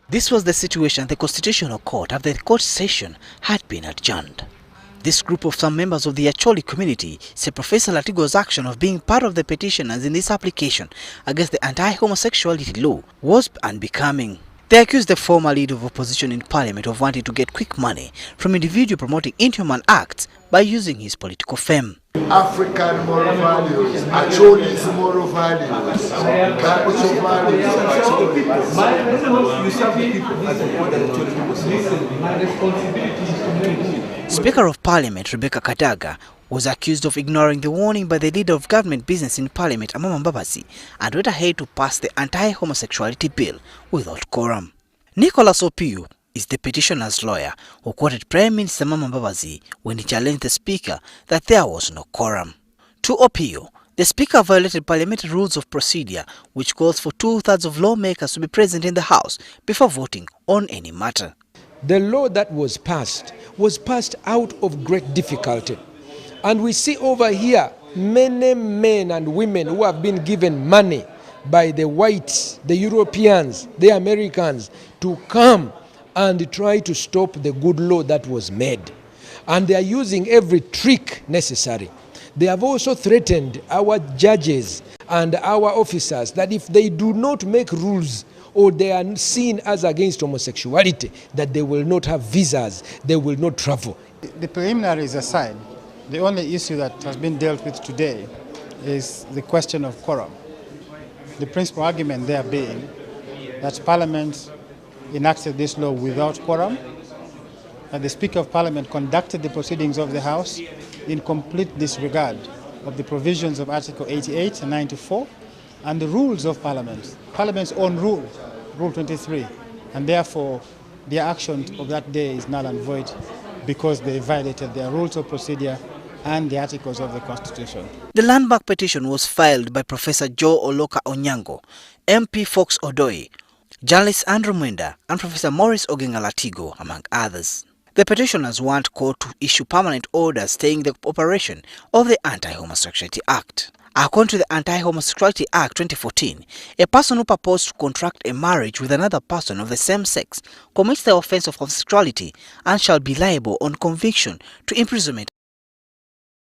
This was the situation at the Constitutional Court after the court session had been adjourned. This group of some members of the Acholi community say Professor Latigo's action of being part of the petitioners in this application against the anti-homosexuality law was unbecoming. They accused the former leader of opposition in parliament of wanting to get quick money from individuals promoting inhuman acts by using his political fame. African moral values, Acholi's moral values, capital values. Speaker of Parliament Rebecca Kadaga was accused of ignoring the warning by the leader of government business in Parliament, Amama Mbabazi, and went ahead to pass the anti-homosexuality bill without quorum. Nicholas Opio is the petitioner's lawyer who quoted Prime Minister Mama Mbabazi when he challenged the Speaker that there was no quorum. To Opio, the Speaker violated parliamentary rules of procedure, which calls for 2/3 of lawmakers to be present in the House before voting on any matter. The law that was passed out of great difficulty. And we see over here many men and women who have been given money by the whites, the Europeans, the Americans to come and try to stop the good law that was made. And they are using every trick necessary. They have also threatened our judges and our officers that if they do not make rules or they are seen as against homosexuality, that they will not have visas, they will not travel. The preliminaries aside, the only issue that has been dealt with today is the question of quorum. The principal argument there being that Parliament enacted this law without quorum, and the Speaker of Parliament conducted the proceedings of the House in complete disregard of the provisions of Article 88 and 94 and the rules of Parliament, Parliament's own rule, Rule 23, and therefore their action of that day is null and void because they violated their rules of procedure and the articles of the Constitution. The landmark petition was filed by Professor Joe Oloka Onyango, MP Fox Odoi, journalist Andrew Mwenda, and Professor Maurice Ogenga Latigo, among others. The petitioners want court to issue permanent orders staying the operation of the Anti-Homosexuality Act. According to the Anti-Homosexuality Act 2014, a person who purposes to contract a marriage with another person of the same sex commits the offense of homosexuality and shall be liable on conviction to imprisonment